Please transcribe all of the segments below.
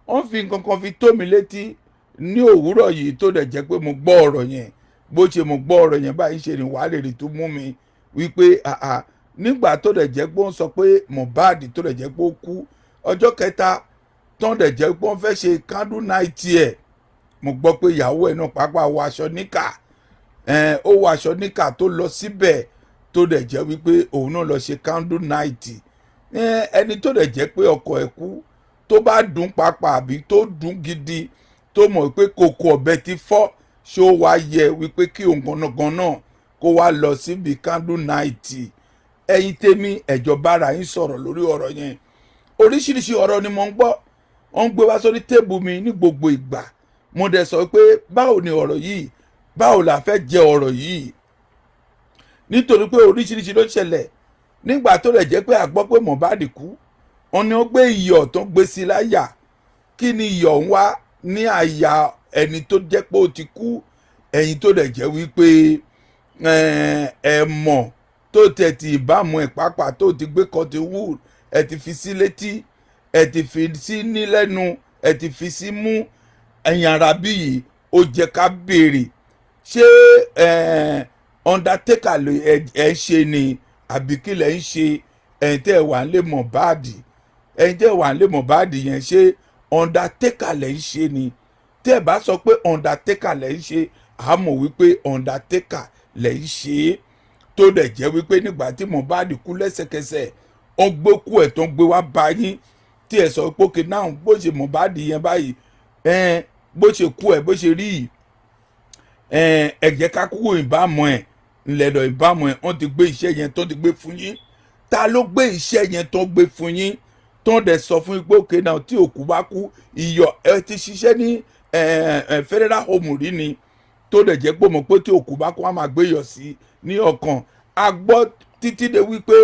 wọ́n fi nǹkan kan fi tó mi létí ní òwúrọ̀ yìí tó dẹ̀ jẹ́ pé mo gbọ́ ọ̀rọ̀ yẹn bó ṣe mo gbọ́ ọ̀rọ̀ yẹn báyìí ṣe ni wàá lè rí tó mú mi wípé nígbà tó dẹ̀ jẹ́ pé wọ́n sọ pé Mohbad tó dẹ̀ jẹ́ pé ó kú ọjọ́ kẹta tó dẹ̀ jẹ́ pé wọ́n fẹ́ ṣe candle night ẹ̀ mo gbọ́ pé ìyàwó ẹ̀ náà pàápàá wọ aṣọ níkà ó wọ aṣọ níkà tó lọ síbẹ̀ tó dẹ̀ jẹ́ wípé òun náà lọ ṣe candle night ẹni tó dẹ̀ jẹ́ pé ọkọ ẹ̀ kú tó bá dùn pàápàá àbí tó dùn gidi tó mọ̀ pé kòkò ọ̀bẹ ti fọ́ ṣé ó wá yẹ wípé kí òun gangan náà kó wá lọ síbi candle night ẹ̀yin tèmi ẹ̀jọ̀ bára yín sọ̀rọ̀ lórí ọ̀rọ̀ yẹn oríṣiríṣi ọ̀rọ̀ ni mo ń gbọ́ wọ́n ń gbé wá sórí tébù mi ní gbogbo ìgbà mo dẹ̀ sọ pé báwo ni ọ̀rọ̀ yìí báwo la fẹ́ jẹ ọ̀rọ̀ yìí nítorí pé oríṣiríṣi ló ṣẹlẹ̀ nígbà tó rẹ̀ jẹ́ pé a gbọ́ pé Mohbad kú wọ́n ní ó gbé iyọ̀ tó gbé sí láyà kí ni iyọ̀ ń wá ní àyà ẹni tó jẹ́ pé ó ti kú ẹ̀yin tó rẹ̀ jẹ́ wípé mọ̀ tó tẹ̀ ti ìbámu ẹ̀ pàápàá tó ti gbé cotton wool ẹ̀ ti fi sí létí ẹ̀ ti fi sí ní lẹ́nu ẹ̀ ti fi sí mú ẹ̀yìn ara bí yìí ó jẹ́ ká béèrè ṣé undertaker ẹ̀ ń ṣe ni àbí kí lẹ̀ ń ṣe ẹ̀yin tẹ́ ẹ̀ wà ń lé Mohbad ẹ̀yin tẹ́ ẹ̀ wà ń lé Mohbad yẹn ṣé undertaker lẹ̀ ń ṣe ni tẹ́ ẹ̀ bá sọ pé undertaker lẹ̀ ń ṣe àmọ́ wípé undertaker lẹ̀ ń ṣe tó dẹ̀ jẹ́ wípé nígbà tí Mohbad kú lẹ́sẹ̀kẹsẹ̀ wọ́n gbé kú ẹ̀ tó ń gbé wá bá yín tí ẹ̀ sọ pé òkè náà bó ṣe Mohbad yẹn báyìí bó ṣe kú ẹ̀ bó ṣe rí yìí ẹ̀jẹ̀ ká kúkú ìbámu ẹ̀ ńlẹ̀dọ̀ ìbámu ẹ̀ wọ́n ti gbé iṣẹ́ yẹn tó ti gbé fún yín ta ló gbé iṣẹ́ yẹn tó gbé fún yín tó ń dẹ̀ sọ fún yín pé òkè náà tí òkú bá kú iyọ̀ ẹ ti ṣiṣẹ́ ní federal home rí ni tó dẹ̀ jẹ́ pé mọ̀ pé tí òkú bá kú wọ́n máa gbé iyọ̀ sí ní ọkàn a gbọ́ títí de wípé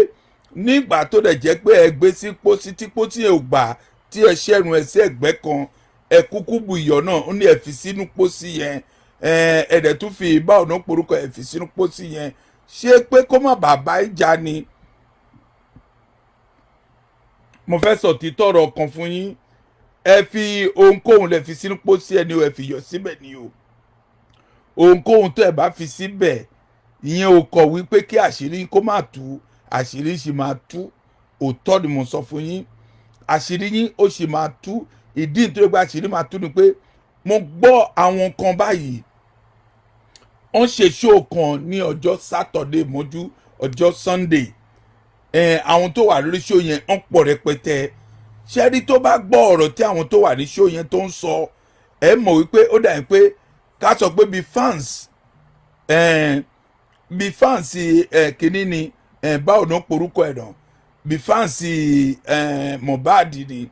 nígbà tó dẹ̀ jẹ́ pé ẹ gbé sí pósí tí pósí ẹ̀ ò gbà tí ẹ ṣẹ́run ẹ̀ sí ẹ̀gbẹ́ kan ẹ kúkú bu iyọ̀ náà ó ní ẹ fi sínú pósí yẹn ẹ̀ẹ́dẹ̀ tún fi ìbá ọ̀nà porúkọ ẹ̀ fi sínú pósí yẹn ṣé pé kó má bàa bá ìjà ni mo fẹ́ sọ títọ́ ọ̀rọ̀ kan fún yín ẹ fi ohunkóhun lẹ fi sínú pósí ẹni o ẹ fi yọ̀ síbẹ̀ ni o ohunkóhun tó ẹ bá fi síbẹ̀ ìyẹn ò kọ̀ wípé kí àṣírí kó má tú àṣírí sì máa tú òótọ́ ni mo sọ fún yín àṣírí yín ó sì máa tú ìdí nítorí pé àṣírí máa tú ni pé mo gbọ́ àwọn kan báyìí wọ́n ṣe ṣóò kan ní ọjọ́ sátọ̀dé mọ́jú ọjọ́ sunday àwọn tó wà lórí ṣóò yẹn wọ́n pọ̀ rẹpẹtẹ ṣẹ́rí tó bá gbọ́ ọ̀rọ̀ tí àwọn tó wà ní ṣóò yẹn tó ń sọ ẹ mọ̀ wípé ó dà ní pé ká sọ pé bí fans kìíní ni báwo ló ń porúkọ ẹ̀ náà bí fans Mohbad ni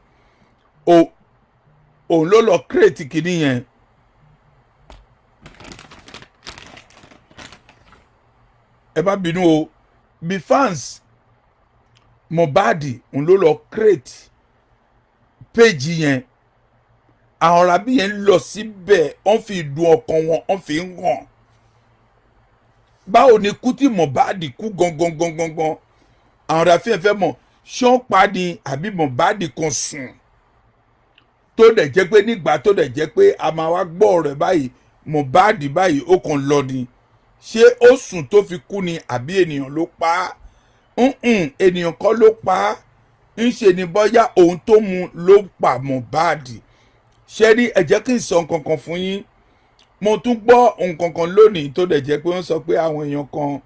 òun ló lọ kírètì kìíní yẹn ẹ má bínú o bí fans Mohbad òun ló lọ kírètì péjì yẹn àwọn rabi yẹn lọ síbẹ̀ wọ́n fi dùn ọkàn wọn wọ́n fi ń hàn báwo ni kú tí Mohbad kú gangan àwọn rabi yẹn fẹ́ mọ̀ ṣán pa ni àbí Mohbad kan sùn tó dẹ̀ jẹ́ pé nígbà tó dẹ̀ jẹ́ pé a máa wá gbọ́ ọ̀rọ̀ báyìí Mohbad báyìí ó kàn lọ ni ṣé ó sùn tó fi kú ni àbí ènìyàn ló pa á ènìyàn kọ́ ló pa á ń ṣe ni bọ́yá ohun tó mu ló pa Mohbad ṣé rí ẹ jẹ́ kí n sọ nǹkan kan fún yín mo tún gbọ́ nǹkan kan lónìí tó dẹ̀ jẹ́ pé wọ́n sọ pé àwọn èèyàn kan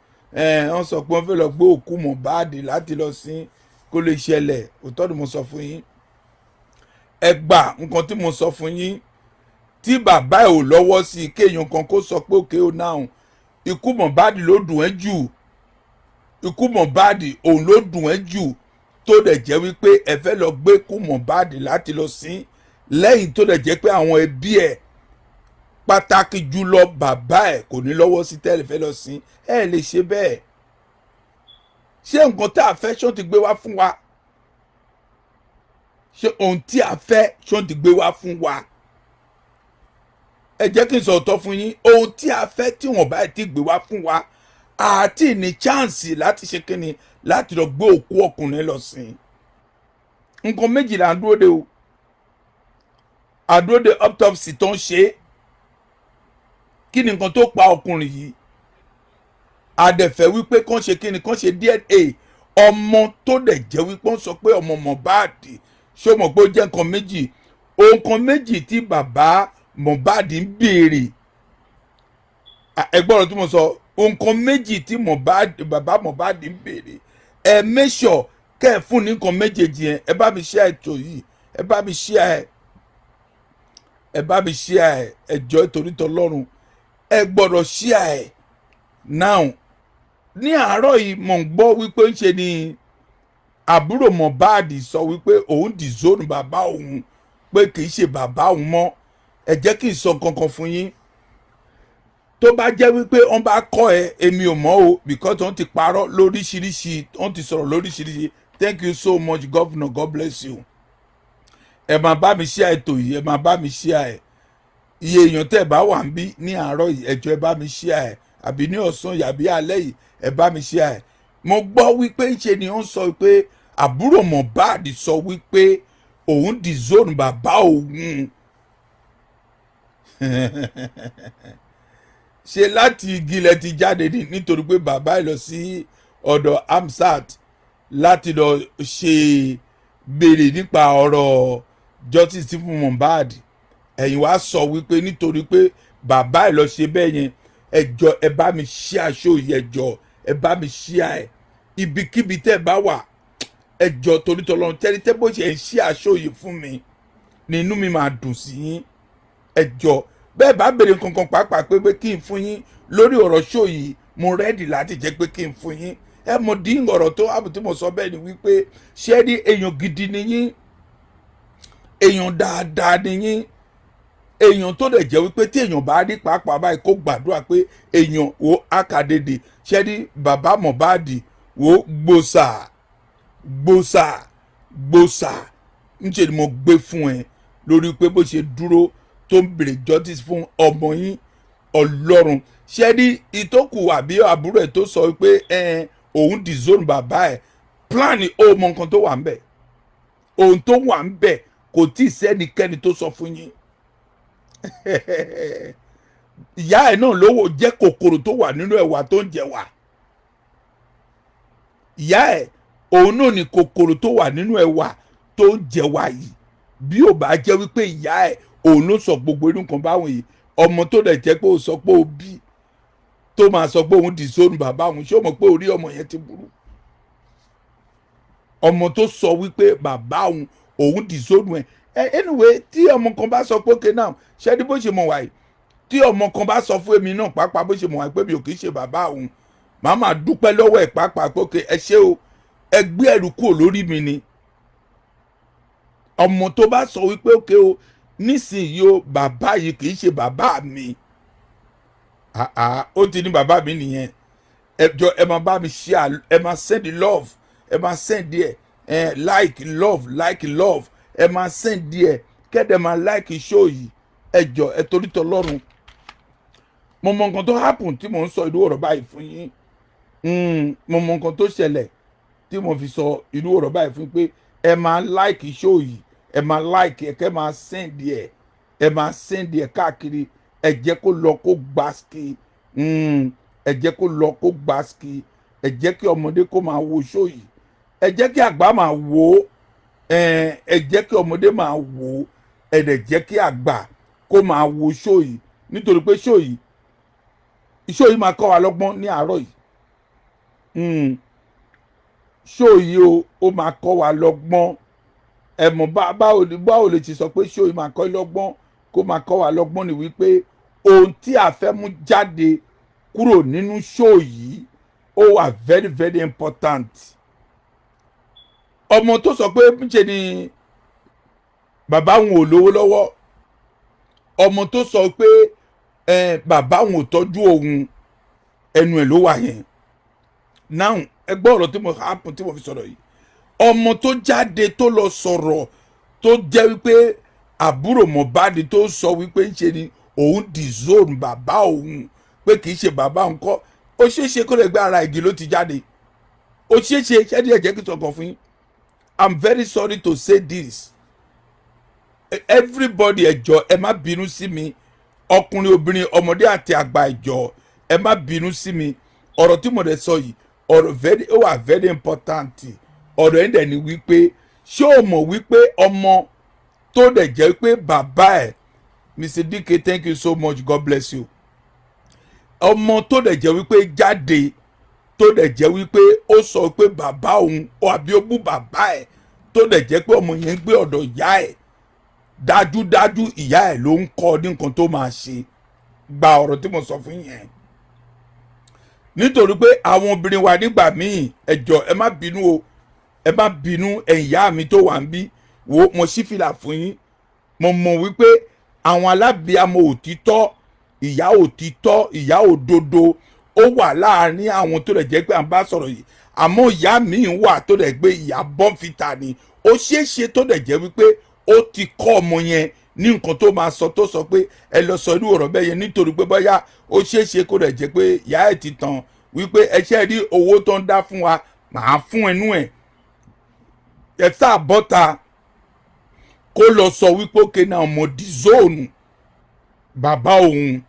wọ́n sọ pé wọ́n fẹ́ lọ gbé òkú Mohbad láti lọ sin kó lè ṣẹlẹ̀ òótọ́ ni mo sọ fún yín ẹ gbà nǹkan tí mo sọ fún yín tí bàbá ẹ̀ ò lọ́wọ́ sí i kéèyàn kan kó sọ pé òkè ó náà ikú Mohbad ló dùn ẹ́ jù ikú Mohbad òun ló dùn ẹ́ jù tó dẹ̀ jẹ́ wípé ẹ fẹ́ lọ gbé ikú Mohbad láti lọ sin lẹ́yìn tó dẹ̀ jẹ́ pé àwọn ẹbí ẹ̀ pàtàkì jùlọ bàbá ẹ̀ kò ní lọ́wọ́ sí tẹ́lẹ̀ fẹ́ lọ sin ẹ lè ṣe bẹ́ẹ̀ ṣé nǹkan tá a fẹ́ ṣó ti gbé wá fún wa ṣé ohun tí a fẹ́ ṣó ti gbé wá fún wa ẹ jẹ́ kí n sọ ọ̀tọ̀ fún yín ohun tí a fẹ́ tí wọ́n bá ti gbé wá fún wa àti ní chance láti ṣe kíni láti lọ gbé òkú ọkùnrin lọ sin nǹkan méjì là ń dúró de o àdúró de autopsy tó ń ṣe kí ni nǹkan tó pa ọkùnrin yìí àdẹ̀fẹ́ wípé kán ṣe kí ni kán ṣe DNA ọmọ tó dẹ̀ jẹ́ wípé wọ́n sọ pé ọmọ Mohbad ṣé o mọ̀ pé ó jẹ́ nǹkan méjì nǹkan méjì tí bàbá Mohbad ń béèrè ẹgbọ́n ọ̀rọ̀ tí mo sọ nǹkan méjì tí bàbá Mohbad ń béèrè ẹ make sure kẹ́ ẹ fún ní nǹkan méjèèjì yẹn ẹ bá mi share ètò yìí ẹ bá mi share ẹjọ́ torí tọlọ́run ẹ gbọ́dọ̀ share now ní àárọ̀ yìí mò ń gbọ́ wípé ń ṣe ni àbúrò Mohbad sọ wípé òun disown bàbá òun pé kì í ṣe bàbá òun mọ́ ẹ jẹ́ kí n sọ kankan fún yín tó bá jẹ́ wípé wọ́n bá kọ́ ẹ èmi ò mọ̀ o because wọ́n ti parọ́ lóríṣiríṣi wọ́n ti sọ̀rọ̀ lóríṣiríṣi thank you so much governor God bless you ẹ máa bá mi share ètò yìí ẹ máa bá mi share ẹ iye èèyàn tẹ́ ẹ bá wà ń bí ní àárọ̀ yìí ẹ jọ̀ọ́ ẹ bá mi share ẹ àbí ní ọ̀sán yàbí alẹ́ yìí ẹ bá mi share ẹ mo gbọ́ wípé ṣe ni wọ́n sọ pé àbúrò Mohbad sọ wípé òun disown bàbá òun ṣe láti igi ilẹ̀ ti jáde nítorí pé bàbá ẹ̀ lọ sí ọ̀dọ̀ Amsat láti lọ ṣe béèrè nípa ọ̀rọ̀ justice fún Mohbad ẹ̀yin wá sọ wípé nítorí pé bàbá ẹ̀ lọ ṣe bẹ́ẹ̀ yẹn ẹ jọ̀ọ́ ẹ bá mi share show yìí ẹ jọ̀ọ́ ẹ bá mi share ẹ ibikíbi tẹ́ ẹ bá wà ẹ jọ̀ọ́ torí tọlọ́run tẹ́lẹ̀ tẹ́ bó ṣe ń share show yìí fún mi ní inú mi máa dùn sí yín ẹ jọ̀ọ́ bẹ́ẹ̀ bá béèrè kankan pàápàá pé kí n fún yín lórí ọ̀rọ̀ show yìí mo rẹ́dì láti jẹ́ pé kí n fún yín ẹ mọ̀ dín ọ̀rọ̀ tó àbùtí mo sọ bẹ́ẹ̀ ni wípé ṣé rí èèyàn gidi ni yín èèyàn dáadáa ni yín èèyàn tó dẹ̀ jẹ́ wípé tí èèyàn bá rí pàápàá báyìí kó gbàdúrà pé èèyàn wo akadede ṣé rí bàbá Mohbad wo gbòòsà ńṣe ni mo gbé fún ẹ lórí pé bó ṣe dúró tó ń bèrè justice fún ọmọ yín Ọlọ́run ṣé rí ìtókù àbí àbúrò ẹ̀ tó sọ pé òun disown bàbá ẹ̀ plan ó mọ nǹkan tó wà ń bẹ̀ ohun tó wà ń bẹ̀ kò tí ì sẹ́nikẹ́ni tó sọ fún yín ìyá ẹ̀ náà lówó jẹ́ kòkòrò tó wà nínú ẹ̀wà tó ń jẹ wà ìyá ẹ̀ òun náà ni kòkòrò tó wà nínú ẹ̀wà tó ń jẹ wà yìí bí ò bá jẹ́ wípé ìyá ẹ̀ òun ló sọ gbogbo inú kan báwọn yìí ọmọ tó dẹ̀ jẹ́ pé ó sọ pé ó bí tó máa sọ pé òun disown bàbá òun ṣé o mọ̀ pé orí ọmọ yẹn ti burú ọmọ tó sọ wípé bàbá òun disown ẹ anyway tí ọmọ kan bá sọ pé okay now ṣé ní bó ṣe mọ̀ wáyé tí ọmọ kan bá sọ fún èmi náà pàápàá bó ṣe mọ̀ wáyé pé mi ò kì í ṣe bàbá òun màá máa dúpẹ́ lọ́wọ́ ẹ̀ pàápàá pé okay ẹ ṣé o ẹ gbé ẹrù kúrò lórí mi ni ọmọ tó bá sọ wípé okay o nísìnyí o bàbá yìí kì í ṣe bàbá mi ó ti ní bàbá mi nìyẹn ẹ jọ ẹ máa bá mi share ẹ máa send love ẹ máa send ẹ like love ẹ máa send ẹ kẹ́dẹ̀ máa like show yìí ẹ jọ ẹ torí tọlọ́run mo mọ nǹkan tó happen tí mo ń sọ irú ọ̀rọ̀ báyìí fún yín mo mọ nǹkan tó ṣẹlẹ̀ tí mo fi sọ irú ọ̀rọ̀ báyìí fún pé ẹ máa like show yìí ẹ máa like ẹ kẹ́ máa send ẹ máa send ẹ káàkiri ẹ jẹ́ kó lọ kó gbàsíkì ẹ jẹ́ kó lọ kó gbàsíkì ẹ jẹ́ kí ọmọdé kó máa wo show yìí ẹ jẹ́ kí àgbà máa wò ó ẹ jẹ́ kí ọmọdé máa wò ó ẹ dẹ̀ jẹ́ kí àgbà kó máa wo show yìí nítorí pé show yìí máa kọ́ wa lọ́gbọ́n ní àárọ̀ yìí show yìí ó máa kọ́ wa lọ́gbọ́n ẹ mọ̀ báwo lè ti sọ pé show yìí máa kọ́ lọ́gbọ́n kó máa kọ́ wa lọ́gbọ́n ni wípé ohun tí a fẹ́ mú jáde kúrò nínú show yìí ó wà very very important ọmọ tó sọ pé ṣe ni bàbá òun ò lówó lọ́wọ́ ọmọ tó sọ pé bàbá òun ò tọ́jú òun ẹnu ẹ̀ ló wà yẹn now ẹ gbọ́ ọ̀rọ̀ tí mo fi sọ̀rọ̀ yìí ọmọ tó jáde tó lọ sọ̀rọ̀ tó jẹ́ wípé àbúrò Mohbad tó sọ wípé ń ṣe ni òun disown bàbá òun pé kì í ṣe bàbá òun kọ́ ó ṣeéṣe kó lè gbé ara igi ló ti jáde ó ṣeéṣe ṣẹ́ni ẹ̀jẹ̀ kí sọ̀kan fún yín I'm very sorry to say this everybody ẹ jọ̀ọ́ ẹ má bínú sí mi, ọkùnrin obìnrin ọmọdé àti àgbà ẹ jọ̀ọ́ ẹ má bínú sí mi. Ọ̀rọ̀ tí mo dẹ̀ sọ yìí ọ̀rọ̀ ó wà very important. Ọ̀rọ̀ ẹ̀ dẹ̀ ni wípé ṣé o mọ̀ wípé ọmọ tó dẹ̀ jẹ́ wípé bàbá ẹ̀, Mr. DK, thank you so much, God bless you. Ọmọ tó dẹ̀ jẹ́ wípé jáde tó dẹ̀ jẹ́ wípé ó sọ pé bàbá òun àbí ó bú bàbá ẹ̀ tó dẹ̀ jẹ́ pé ọmọ yẹn ń gbé ọ̀dọ̀ ìyá ẹ̀, dájúdájú ìyá ẹ̀ ló ń kọ́ ní nǹkan tó máa ṣe. Gba ọ̀rọ̀ tí mo sọ fún yẹn. Nítorí pé àwọn obìnrin wa nígbà míì ẹ jọ̀ọ́ ẹ má bínú o, ẹ má bínú ẹ̀yà mi tó wà ń bí wo mo ṣí fìlà fún yín. Mo mọ̀ wípé àwọn alábìàmọ òtítọ́, ìyá òtítọ́, ìyá òdodo ó wà láàárín àwọn tó lè jẹ́ pé à ń bá sọ̀rọ̀ yìí. Àmọ́ ìyá míì wà tó lè gbé ìyá bọ́ǹfìtà ni. Ó ṣeéṣe tó lè jẹ́ wípé ó ti kọ́ ọmọ yẹn ní nǹkan tó máa sọ, tó sọ pé ẹ lọ sọ irú ọ̀rọ̀ bẹ́ẹ̀ yẹn nítorí pé bóyá ó ṣeéṣe kó lè jẹ́ pé ìyá ẹ̀ ti tàn wípé ẹ ṣe rí owó tó ń dá fún wa màá fún ẹnu ẹ̀. Ẹ sáà bọ́ta kó lọ sọ wípé òkè náà mo di zóònù bàbá òun.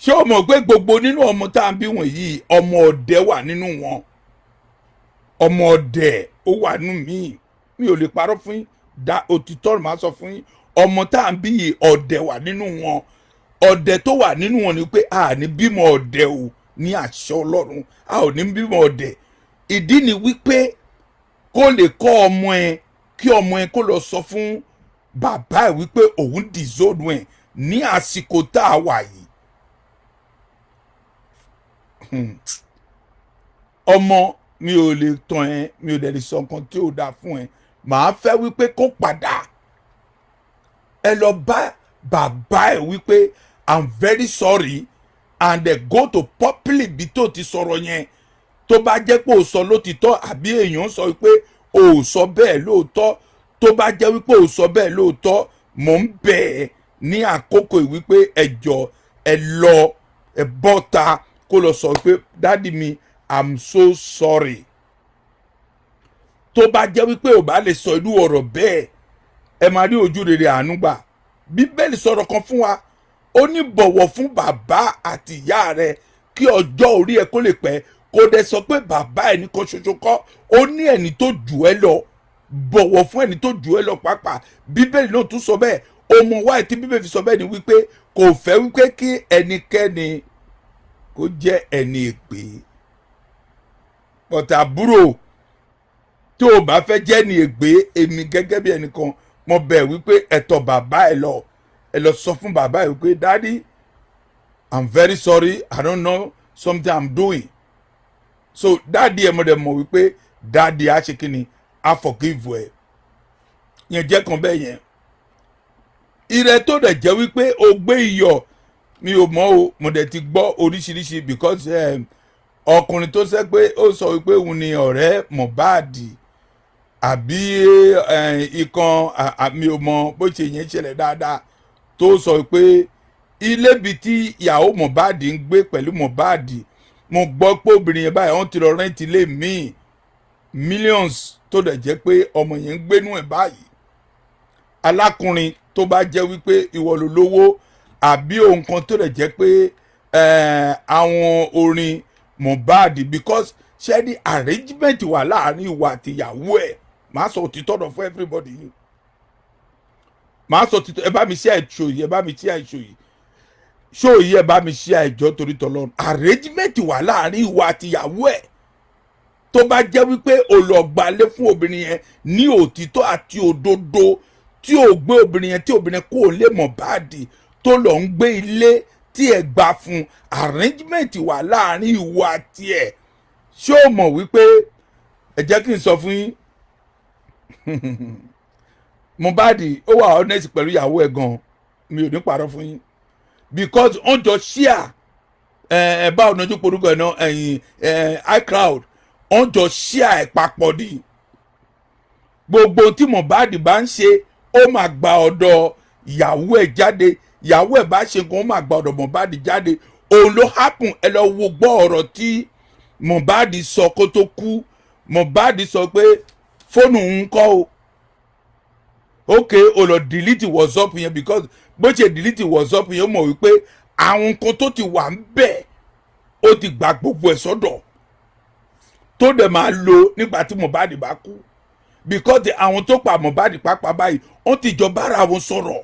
Ṣé o mọ̀ pé gbogbo nínú ọmọ tá à ń bí wọ̀nyí ọmọ ọ̀dẹ̀ wà nínú wọn? Ọmọ ọ̀dẹ̀ ó wà nínú mi ò lè parọ́ fún yín, dá òtítọ́ máa sọ fún yín. Ọmọ tá à ń bí yìí ọ̀dẹ̀ wà nínú wọn. Ọ̀dẹ̀ tó wà nínú wọn ni pé a ní bímọ ọ̀dẹ̀ o, ní àṣẹ Ọlọ́run a ò ní bímọ ọ̀dẹ̀. Ìdí ni wípé kó lè kọ́ ọmọ ẹ, kí ọmọ ẹ kó lọ sọ fún bàbá ẹ wípé òun dìzónù ẹ ní àsìkò tá a wà yìí. Ọmọ mi ò lè tàn ẹ́, mi ò dẹ̀ lè sọ nǹkan tí ò dáa fún ẹ. Màá fẹ́ wípé kó padà ẹ lọ bá bàbá ẹ wípé I'm very sorry and go to public bí tó ti sọ̀rọ̀ yẹn. Tó bá jẹ́ pé ò sọ lótìtọ́ àbí èèyàn sọ wípé ò sọ bẹ́ẹ̀ lóòótọ́, tó bá jẹ́ wípé ò sọ bẹ́ẹ̀ lóòótọ́, mò ń bẹ̀ ẹ́ ní àkókò wípé ẹ jọ̀ọ́ ẹ lọ ẹ bọ́ta kó lọ sọ wípé dádì mi I'm so sorry. Tó bá jẹ́ wípé ò bá lè sọ irú ọ̀rọ̀ bẹ́ẹ̀ ẹ máa rí ojú rere àánú gbà. Bíbélì sọ̀rọ̀ kan fún wa, ó ní bọ̀wọ̀ fún bàbá àti ìyá rẹ kí ọjọ́ orí ẹ kó lè pẹ́. Kò dẹ̀ sọ pé bàbá ẹni kan ṣoṣo kọ́, ó ní ẹni tó jù ẹ́ lọ. Bọ̀wọ̀ fún ẹni tó jù ẹ́ lọ pàápàá. Bíbélì náà tún sọ bẹ́ẹ̀. Ọmọ wa tí Bíbélì fi sọ bẹ́ẹ̀ ni wípé kò fẹ́ wípé kí ẹnikẹ́ni kó jẹ́ ẹni ègbé. But àbúrò tó o bá fẹ́ jẹ́ ẹni ègbé, èmi gẹ́gẹ́ bí ẹnìkan mo bẹ̀ wípé ẹ tọ̀ bàbá ẹ lọ sọ fún bàbá ẹ wípé daddy I'm very sorry, I don't know something I'm doing. So daddy ẹ mọ̀ dẹ̀ mọ̀ wípé daddy á ṣe kí ni á forgive ẹ. Yẹn jẹ́ kan bẹ́ẹ̀ yẹn. Ire tó dẹ̀ jẹ́ wípé o gbé iyọ̀ mi ò mọ̀ o, mo dẹ̀ ti gbọ́ oríṣiríṣi because ọkùnrin tó sẹ́ pé ó sọ wípé òun ni ọ̀rẹ́ Mohbad àbí ikán mi ò mọ̀ bó ṣe yẹn ṣẹlẹ̀ dáadáa, tó sọ pé ilé bi tí ìyàwó Mohbad ń gbé pẹ̀lú Mohbad, mo gbọ́ pé obìnrin yẹn báyìí wọ́n ti lọ rẹ́ǹtì ilé míì millions tó dẹ̀ jẹ́ pé ọmọ yẹn ń gbénú ẹ̀ báyìí. Alákùnrin tó bá jẹ́ wípé ìwọ ló lówó àbí ohun kan tó dẹ̀ jẹ́ pé àwọn orin Mohbad, because ṣé ní arrangement wà láàrin ìwà àti ìyàwó ẹ̀. Màá sọ òtítọ́ ọ̀rọ̀ fún everybody yìí. Màá sọ òtítọ́, ẹ bá mi ṣe àìṣò yìí, ẹ bá mi ṣe àìṣò yìí. Ṣó yìí ẹ bá mi ṣe àìjọ torí tọlọ́run. Arrangement wà láàrin ìwà àti ìyàwó ẹ̀. Tó bá jẹ́ wípé olùgbàlé fún obìnrin yẹn ní òtítọ́ àti òdodo, tí ò gbé obìnrin yẹn tí obìnrin kò lè Mohbad tó lọ ń gbé ilé tí ẹ gbà fún, arrangement wà láàrin ìwọ àti ẹ̀. Ṣé o mọ̀ wípé ẹ jẹ́ kí n sọ fún yín Mohbad ó wà honest pẹ̀lú ìyàwó ẹ̀ gan, mi ò ní parọ́ fún yín, because wọ́n jọ share bá ọ̀nàjú porúkọ ẹ̀ náà iCloud, wọ́n jọ share ẹ̀ papọ̀ ní. Gbogbo tí Mohbad bá ń ṣe ó máa gba ọ̀dọ̀ ìyàwó ẹ̀ jáde, ìyàwó ẹ̀ bá ṣe nǹkan ó máa gba ọ̀dọ̀ Mohbad jáde. Òun ló happen. Ẹ lọ wo gbọ́ ọ̀rọ̀ tí Mohbad sọ kó tó kú. Mohbad sọ pé fóònù ń kọ́ o okay o lọ delete WhatsApp yẹn because bó ṣe delete WhatsApp yẹn ó mọ̀ wípé àwọn nǹkan tó ti wà ń bẹ̀ ó ti gba gbogbo ẹ̀ sọ́dọ̀ tó dẹ̀ máa lò nígbà tí Mohbad bá kú because àwọn tó pa Mohbad pápá báyìí wọ́n ti jọ bára wọn sọ̀rọ̀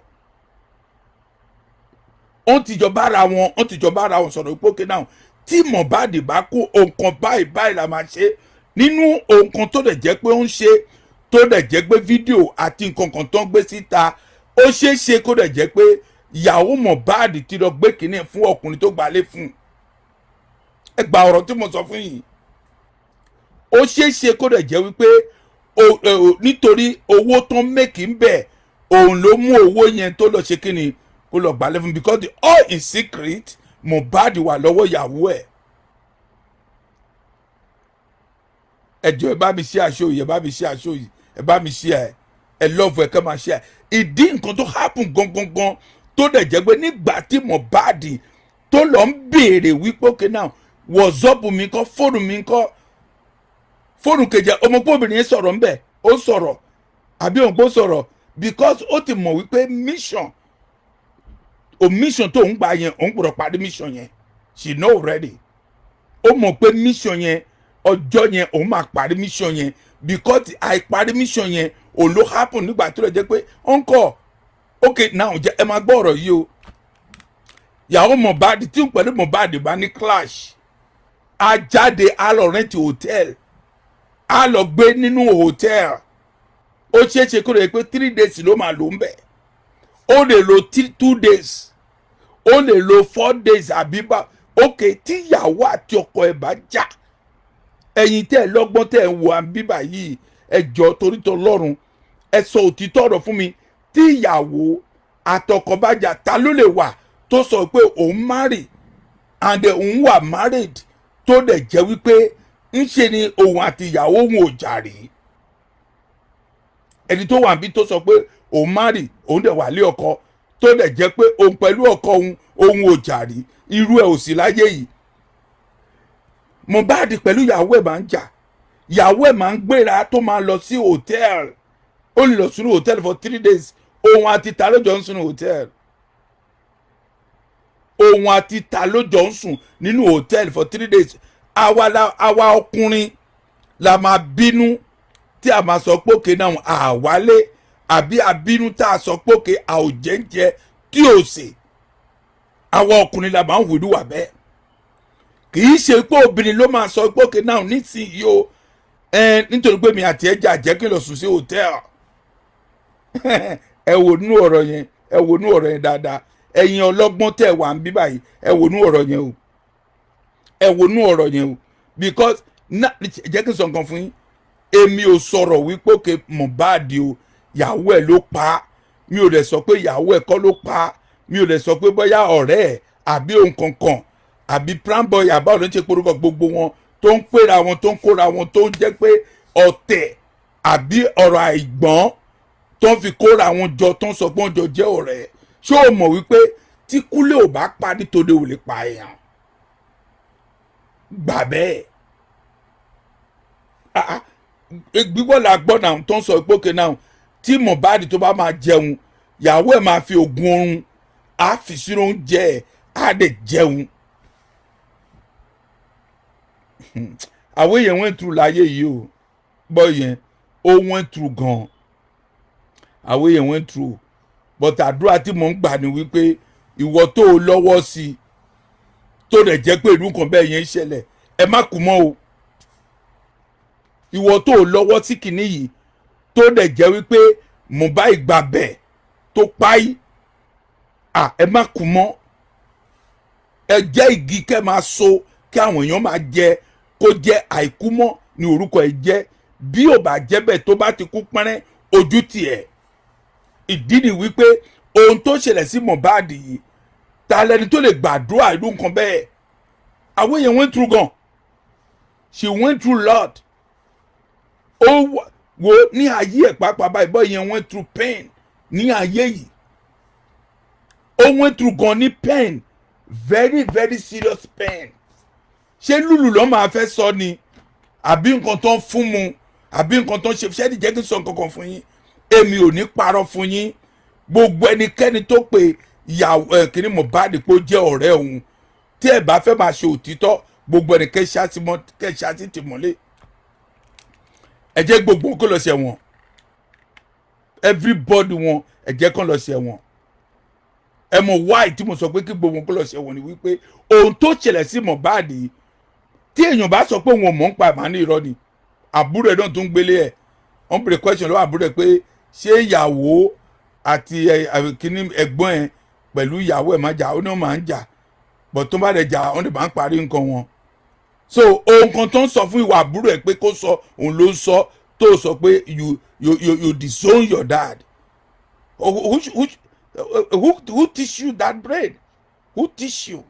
wọ́n ti jọ bára wọn sọ̀rọ̀ pé okay now tí Mohbad bá kú nǹkan báyìí la máa ṣe nínú nǹkan tó dẹ̀ jẹ́ pé ó ń ṣe tó dẹ̀ jẹ́ pé fídíò àti nǹkan kan tó ń gbé síta ó ṣeé ṣe kó dẹ̀ jẹ́ pé ìyàwó Mohbad ti lọ gbé kínní fún ọkùnrin tó gbalé fún ẹ gba ọ̀rọ̀ tí mo sọ fún yìí ó ṣeé ṣe kó dẹ̀ jẹ́ wípé nítorí owó tó ń mẹ́kì ń bẹ̀ òun ló mú owó yẹn tó lọ ṣe kínní kó lọ gbalé fún because the all in secret Mohbad wà lọ́wọ́ ìyàwó ẹ̀ ẹ jọ̀ọ́ ẹ bá mi ṣe àṣọ yìí ẹ bá mi ṣe àṣọ yìí ẹ bá mi ṣe ẹ lọ́ọ̀fù ẹ kẹ́ máa ṣe ìdí nǹkan tó happen gangan tó dẹ̀ jẹ́ pé nígbà tí Mohbad tó lọ ń béèrè wípé okay now WhatsApp mi kọ́ fóònù mi kọ́ fóònù kejì ọmọkùnrin yẹn sọ̀rọ̀ ńbẹ̀ ó sọ̀rọ̀ àbí òǹkó sọ̀rọ̀ because ó ti mọ̀ wípé mission tó ń gbà yẹn òun gbọ́dọ̀ parí mission yẹn she know already ó mọ̀ pé mission yẹn ọjọ́ yẹn òun máa parí mission yẹn because àìparí mission yẹn òun ló happen nígbà tó lè jẹ́ pé uncle okay now jẹ́ ẹ máa gbọ́ ọ̀rọ̀ yìí o ìyàwó Mohbad tí ń pẹ̀lú Mohbad bá ní clash á jáde á lọ rent hotel á lọ gbé nínú hotel ó ṣeé ṣe kó lè pé 3 days ló máa lò ń bẹ̀ ó lè lo 2 days ó lè lo 4 days àbí bá okay tí ìyàwó àti ọkọ ẹ̀ bá jà ẹ̀yin tẹ́ ẹ lọ́gbọ́n tẹ́ ẹ ń wo àbíbà yìí ẹ jọ̀ọ́ torí t'Ọlọ́run ẹ sọ òtítọ́ ọ̀rọ̀ fún mi tí ìyàwó àtọkọ bá jà ta ló lè wà tó sọ pé òun marry and òun wà married tó dẹ̀ jẹ́ wípé ń ṣe ni òun àti ìyàwó òun ò jà rí ẹni tó wà níbí tó sọ pé òun marry òun dẹ̀ wà lé ọkọ tó dẹ̀ jẹ́ pé òun pẹ̀lú ọkọ òun ò jà rí irú ẹ̀ ò sí láyé yìí Mohbad pẹ̀lú ìyàwó ẹ̀ máa ń jà ìyàwó ẹ̀ máa ń gbéra tó máa lọ sí hòtẹ́ẹ̀lì ó lè lọ sínú hòtẹ́ẹ̀lì for 3 days òun àti ta ló jọ ń sùn hòtẹ́ẹ̀lì òun àti ta ló jọ ń sùn nínú hòtẹ́ẹ̀lì for 3 days àwa ọkùnrin la máa bínú tí a máa sọ pé òkè náà àwálé àbí àbínú tá a sọ pé òkè àòjẹ́ńjẹ tí ò sè àwa ọkùnrin la máa ń wùdú wà bẹ́ẹ̀ kì í ṣe pé obìnrin ló máa sọ pé òkè náà nísìnyí o nítorí pé mi àti ẹja jẹ́ kí n lọ sùn sí hòtẹ́ẹ̀lì ẹ wò nú ọ̀rọ̀ yẹn dáadáa ẹ̀yin ọlọ́gbọ́n tẹ̀ wà ń bí báyìí ẹ wò nú ọ̀rọ̀ yẹn o because jẹ́ kí n sọ nǹkan fún yín èmi ò sọ̀rọ̀ wípé òkè Mohbad o ìyàwó ẹ̀ ló pa á mi ò dẹ̀ sọ pé ìyàwó ẹ̀ kọ́ ló pa á mi ò dẹ̀ sọ pé bóyá ọ̀rẹ́ ẹ̀ àbí òun kankan àbí pramboy àbá ọ̀rẹ́ ṣe porúkọ gbogbo wọn tó ń pera wọn tó ń kóra wọn tó ń jẹ́ pé ọ̀tẹ̀ àbí ọ̀rọ̀ àìgbọ́n tó ń fi kóra wọn jọ tó ń sọ pé wọ́n jọ jẹ́ ọ̀rẹ́ ṣé o mọ̀ wípé tí kúlẹ̀ ò bá pa nítorí ò lè pa èèyàn gbà bẹ́ẹ̀ gbígbọ́ la gbọ́ náà tó ń sọ pé òkè náà tí Mohbad tó bá máa jẹun ìyàwó ẹ̀ máa fi oògùn oorun á fi sínú oúnjẹ ẹ̀ á dẹ̀ jẹun àwọn èèyàn went through láyé yìí o bọ́ yẹn ó went through gan àwọn èèyàn went through but àdúrà tí mò ń gbà ní wípé ìwọ tó o lọ́wọ́ sí i tó dẹ̀ jẹ́ pé ìlú kan bẹ́ẹ̀ yẹn ń ṣẹlẹ̀ ẹ má kú mọ́ o ìwọ tó o lọ́wọ́ sí kìíní yìí tó dẹ̀ jẹ́ wípé Mohbad gbà bẹ́ẹ̀ tó páyì ẹ má kú mọ́ ẹ jẹ́ igi kẹ́ máa so kí àwọn èèyàn máa jẹ kó jẹ́ àìkú mọ́ ní orúkọ ẹ jẹ́ bí ò bá jẹ́ bẹ́ẹ̀ tó bá ti kú pẹ́rẹ́ ojú tiẹ̀ ìdí ni wípé ohun tó ṣẹlẹ̀ sí Mohbad yìí ta lẹni tó lè gbàdúrà ìlú nǹkan bẹ́ẹ̀ àwọn èèyàn went through gan she went through lot ó wo ní ayé ẹ̀ pàápàá báyìí bọ́ èèyàn went through pain ní ayé yìí ó went through gan ní pain very very serious pain ṣé lùlù lọ́ máa fẹ́ sọ ni àbí nǹkan tó ń fún mu àbí nǹkan tó ń ṣe ṣẹ́ni jẹ́ kí n sọ nǹkan kan fún yín èmi ò ní parọ́ fún yín gbogbo ẹnikẹ́ni tó pe ìyàwó kìíní Mohbad pé ó jẹ́ ọ̀rẹ́ òun tí ẹ bá fẹ́ máa ṣe òtítọ́ gbogbo ẹnikẹ́ ṣáàtì tìmọ́lé ẹ jẹ́ gbogbo wọn kó lọ ṣẹ̀wọ̀n everybody wọn ẹ jẹ́ kán lọ ṣẹ̀wọ̀n ẹ mọ̀ why tí mo sọ pé kí gbogbo wọn kó lọ ṣẹ̀wọ̀n ni wípé ohun tó ṣẹlẹ̀ sí Mohbad tí èèyàn bá sọ pé wọn mọ̀ ń pa àmà ní irọ́ ni àbúrò ẹ̀ náà tó ń gbélé ẹ̀ wọ́n bèrè question lọ́wọ́ àbúrò ẹ̀ pé ṣé ìyàwó àti kíní ẹ̀gbọ́n ẹ̀ pẹ̀lú ìyàwó ẹ̀ máa jà ó náà máa ń jà bọ̀ tó bá dẹ̀ jà wọ́n dẹ̀ máa ń parí nǹkan wọn. So ohun kan tó ń sọ fún ìwà àbúrò ẹ̀ pé kó sọ òun ló ń sọ tó sọ pé you disown your dad. Who teach you that brain? Who teach you?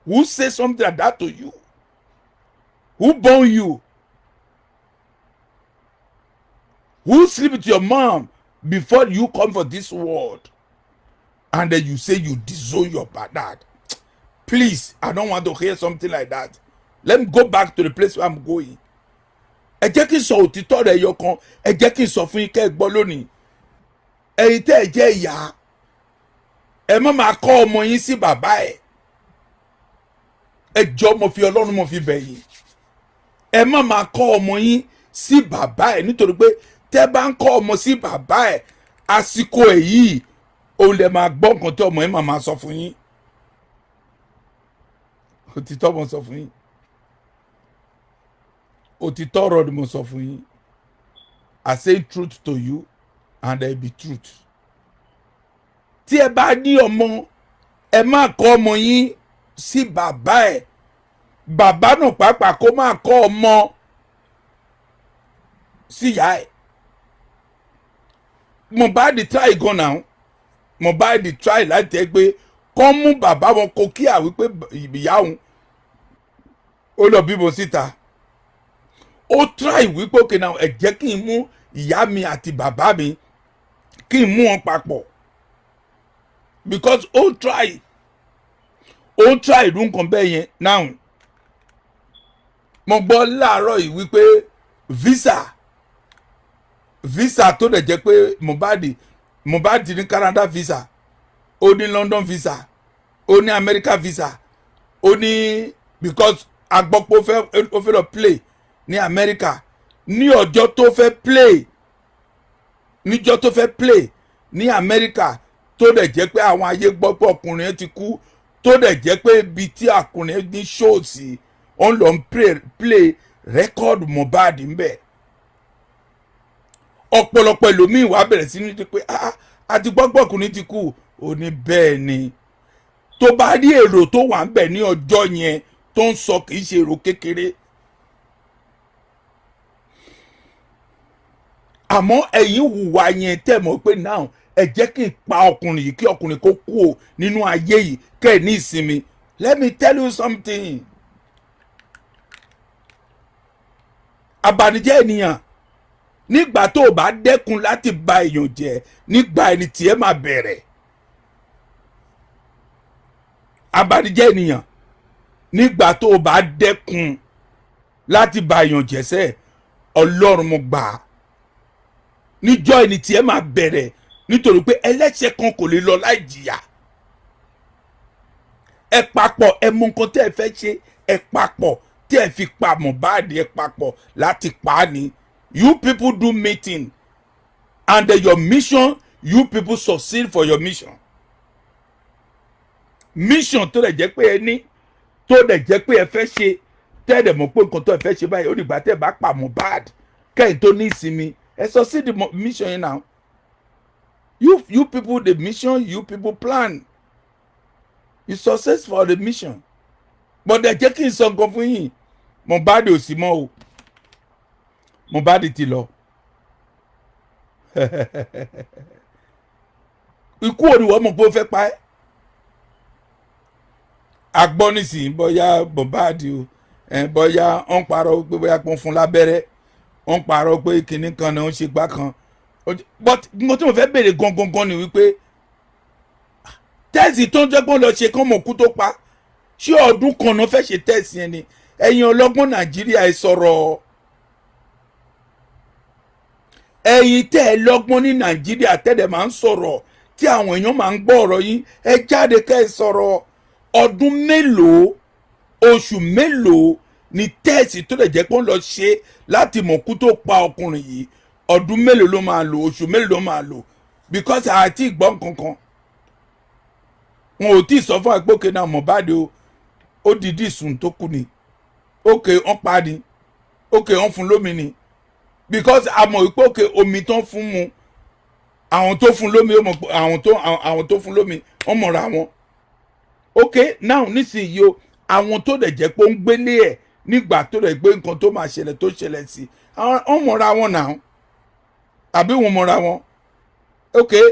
Who say something like that to you? Who born you? Who sleep with your mom before you come for this world? And then you say you disown your dad. Please, I don't want to hear something like that. Let me go back to the place where I'm going. Ẹ jẹ́ kí n sọ òtítọ́ rẹ̀ yọ kan. Ẹ jẹ́ kí n sọ fún yín kẹ́ ẹ gbọ́ lónìí. Ẹ̀yin tẹ́ ẹ jẹ́ ìyá. Ẹ má máa kọ́ ọmọ yín sí bàbá ẹ̀. Ẹ jọ̀ọ́ mo fi Ọlọ́run mo fi bẹ̀ yín. Ẹ má máa kọ́ ọmọ yín sí bàbá ẹ̀ nítorí pé tẹ́ bá ń kọ́ ọmọ sí bàbá ẹ̀ àsìkò ẹ̀ yìí òun lè máa gbọ́ nǹkan tí ọmọ yín máa sọ fún yín. Òtítọ́ mo sọ fún yín. Òtítọ́ ọ̀rọ̀ ni mo sọ fún yín. I say truth to you and there be truth. Tí ẹ bá ní ọmọ ẹ má kọ́ ọmọ yín sí bàbá ẹ̀. Bàbá náà pàápàá kó má kọ́ ọmọ sí ìyá ẹ̀. Mohbad try gan now. Mohbad try láti ẹ pé kọ́ mú bàbá wọn kó kíá wípé ìyá òun ó lọ bímọ síta. Ó try wípé okay now ẹ jẹ́ kí n mú ìyá mi àti bàbá mi kí n mú wọn papọ̀ because ó try ìlú nǹkan bẹ́ẹ̀ yẹn now mo gbọ́ láàárọ̀ yìí wípé visa tó dẹ̀ jẹ́ pé Mohbad ní Canada visa ó ní London visa ó ní America visa ó ní because agbọ́pọ̀ ó fẹ́ lọ play ní America ní ọjọ́ tó fẹ́ play ní America tó dẹ̀ jẹ́ pé àwọn ayé gbọ́ pé ọkùnrin yẹn ti kú tó dẹ̀ jẹ́ pé ibi tí ọkùnrin yẹn ní ṣóòsì ó ń lọ play record Mohbad ń bẹ̀. Ọ̀pọ̀lọpọ̀ ẹlòmíì wá bẹ̀rẹ̀ sí ní pé àti gbọ́gbọ́ ọkùnrin ti kú ó ní bẹ́ẹ̀ ni tó bá rí èrò tó wà ń bẹ̀ ní ọjọ́ yẹn tó ń sọ kì í ṣe èrò kékeré. Àmọ́ ẹ̀yin hùwà yẹn tẹ̀ mọ́ pé now ẹ jẹ́ kí n pa ọkùnrin yìí kí ọkùnrin kó kú ò nínú ayé yìí kẹ́ ẹ̀ ní ìsinmi. Let me tell you something. Àbànújẹ́ ènìyàn nígbà tó o bá dẹ́kun láti ba èèyàn jẹ́ nígbà ẹni tí ẹ máa bẹ̀rẹ̀. Àbànújẹ́ ènìyàn nígbà tó o bá dẹ́kun láti ba èèyàn jẹ́ sẹ́ Ọlọ́run mo gbà á níjọ́ ẹni tí ẹ máa bẹ̀rẹ̀ nítorí pé ẹlẹ́ṣẹ̀ kan kò lè lọ láì jìyà. Ẹ papọ̀ ẹ mọ nǹkan tẹ́ ẹ fẹ́ ṣe ẹ papọ̀ tí ẹ fi pa Mohbad ẹ papọ̀ láti pa á ni. You people do meeting and your mission you people succeed for your mission. Mission tó dẹ̀ jẹ́ pé ẹ ní tó dẹ̀ jẹ́ pé ẹ fẹ́ ṣe tẹ́ ẹ dẹ̀ mọ̀ pé nǹkan tó ẹ fẹ́ ṣe báyìí ó dìgbà tẹ́ ẹ bá pa Mohbad kẹ́yìn tó ní ìsinmi ẹ succeed the mission yẹn now. You people the mission you people plan. You success for the mission. But ẹ jẹ́ kí n sọ nǹkan fún yín Mohbad ò sí mọ́ o. Mohbad ti lọ. Ikú òníwọ́ mọ̀ pé ó fẹ́ pa ẹ́. Agbọ́ nísìnyí bóyá Mohbad o bóyá wọ́n parọ́ pé bóyá pọ́n fún lábẹ́rẹ́ wọ́n parọ́ pé kinní kan náà ń ṣe gbá kan. But nǹkan tí mo fẹ́ béèrè gangan ni wípé tẹ́sì tó ń jẹ́ pé wọ́n lọ ṣe kán mọ̀ kú tó pa ṣé ọdún kan náà fẹ́ ṣe tẹ́sì yẹn ni ẹ̀yin ọlọ́gbọ́n Nàìjíríà ẹ sọ̀rọ̀ ẹ̀yin tẹ́ ẹ lọ́gbọ́n ní Nàìjíríà tẹ́lẹ̀ máa ń sọ̀rọ̀ tí àwọn èèyàn máa ń gbọ́ ọ̀rọ̀ yín ẹ jáde kẹ́ ẹ sọ̀rọ̀. Ọdún mélòó oṣù mélòó ni tẹ́ẹ̀sì tó lè jẹ́ pé ó ń lọ ṣe láti mọ̀kú tó pa ọkùnrin yìí? Ọdún mélòó ló máa lò? Oṣù mélòó ló máa lò? Because àti ìgbọ́n kankan wọn ò tí ì sọ fún àgbókè náà Mohbad ó dìídì sùn tó kù ni. Ókè wọ́n pa ni, ókè wọ́n fún lómi ni, because a mọ̀ wípé òkè omi tó ń fún mu àwọn tó fún lómi àwọn tó fún lómi wọ́n mọ̀ra wọn. Okay, now nísìnyí o àwọn tó dẹ̀ jẹ́ pé ó ń gbélé ẹ̀ nígbà tó dẹ̀ gbé nǹkan tó máa ṣẹlẹ̀ tó ṣẹlẹ̀ sí wọ́n mọ̀ra wọn náà àbí wọ́n mọ̀ra wọn. Okay,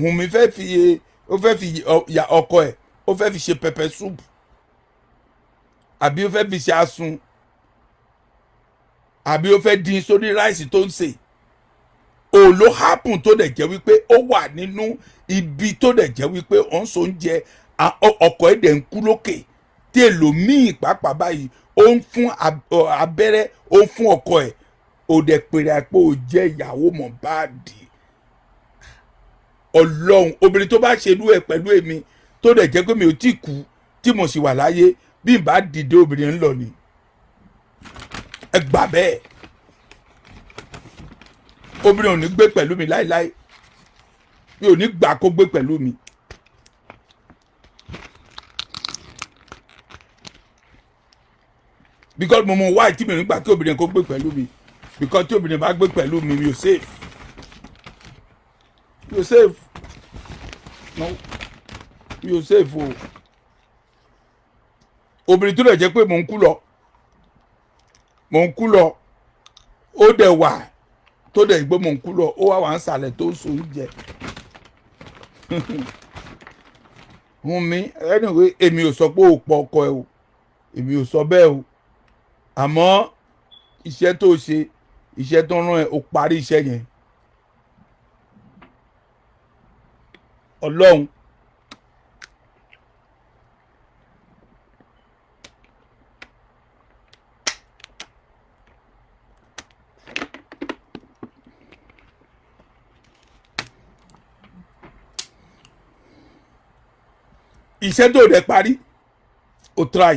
Wùnmí fẹ́ fi ọkọ ẹ̀ ó fẹ́ fi ṣe pepper soup àbí ó fẹ́ fi ṣe asun àbí ó fẹ́ dín sórí ráìsì tó ń sè. Ó ló happen tó dẹ̀ jẹ́ wípé ó wà nínú ibi tó dẹ̀ jẹ́ wípé ó ń so oúnjẹ ọkọ̀ ẹ̀ dẹ̀ ń kú lókè tí èlòmíì pàápàá báyìí ó ń fún abẹ́rẹ́ ó ń fún ọkọ̀ ẹ̀ ó dẹ̀ pèrè àpò ó jẹ́ ìyàwó Mohbad. Ọlọ́run, obìnrin tó bá ṣerú ẹ̀ pẹ̀lú èmi tó dẹ̀ jẹ́ pé mi ò tí kú tí mo sì wà láyé bí n bá dìde obìnrin ń lọ ni ẹ gbà bẹ́ẹ̀. Obìnrin ò ní gbé pẹ̀lú mi láíláí, mi ò ní gbà kó gbé pẹ̀lú mi. Because mo mọ why tí mi ò ní gbà kí obìnrin kó gbé pẹ̀lú mi, because tí obìnrin bá gbé pẹ̀lú mi mi ò safe, mi ò safe, no mi ò safe o. Obìnrin tó lè jẹ́ pé mò ń kú lọ ó dẹ̀ wà tó dẹ̀ gbé mò ń kú lọ ó wà ń sàlẹ̀ tó ń so oúnjẹ. Wùnmí anyway èmi ò sọ pé ó pọ̀ ọkọ ẹ o, èmi ò sọ bẹ́ẹ̀ o, àmọ́ iṣẹ́ tó ṣe, iṣẹ́ tó rán ẹ ó parí iṣẹ́ yẹn. Ọlọ́run, iṣẹ́ tó dẹ̀ parí o try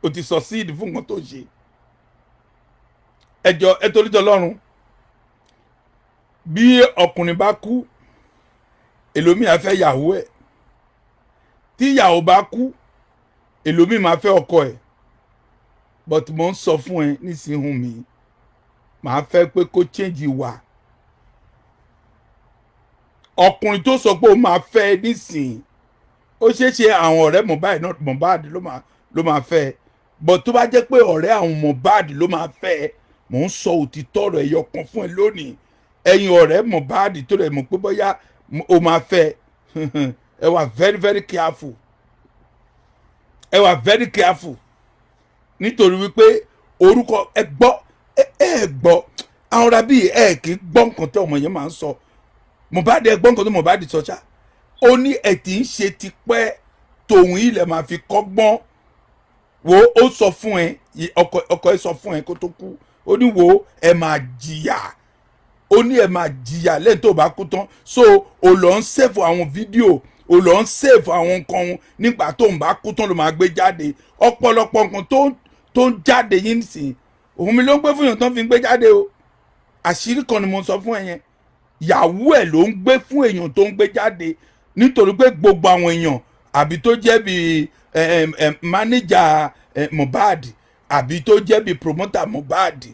o ti succeed fún nǹkan tó ṣe. Ẹjọ́ ẹ torí t'Ọlọ́run, bí ọkùnrin bá kú èlòmíì á fẹ́ yàwó ẹ̀, tí ìyàwó bá kú èlòmíì máa fẹ́ ọkọ ẹ̀. But mo ń sọ fún ẹ nísìnyí mi màá fẹ́ pé kó change ìwà. Ọkùnrin tó sọ pé ó máa fẹ́ nísìnyí ó ṣeé ṣe àwọn ọ̀rẹ́ Mohbad ló máa fẹ́, but tó bá jẹ́ pé ọ̀rẹ́ àwọn Mohbad ló máa fẹ́, mò ń sọ òtítọ́ ọ̀rọ̀ ẹyọ kan fún ẹ lónìí. Ẹ̀yin ọ̀rẹ́ Mohbad tó rẹ̀ mọ̀ pé bóyá o máa fẹ́ ẹ wà very very careful, ẹ wà very careful, nítorí wípé orúkọ ẹ gbọ́ àwọn rabi ẹ kì í gbọ́ nǹkan tí ọmọ yẹn máa ń sọ. Mohbad ẹ gbọ́ nǹkan tí Mohbad sọ ṣá, ó ní ẹ tí ń ṣe tipẹ́ tòun ilẹ̀ máa fi kọ́gbọ́n. Wo ó sọ fún ẹ, ọkọ ẹ sọ fún ẹ kó tó kú, ó ní wo ẹ máa jìyà, ó ní ẹ máa jìyà lẹ́yìn tó bá kú tán. So ó lọ ń save àwọn fídíò, ó lọ ń save àwọn nǹkan nígbà tó ń bá kú tán ló máa gbé jáde. Ọ̀pọ̀lọpọ̀ nǹkan tó ń jáde yín nìsín òun mi ló ń gbé fún èèyàn tó ń fi gbé jáde o. Àṣírí kan ni mo sọ fún ẹ yẹn, ìyàwó ẹ ló ń gbé fún èèyàn tó ń gbé jáde, nítorí pé gbogbo àwọn èèyàn àbí tó jẹ́ bí manager Mohbad àbí tó jẹ́ bí promoter Mohbad,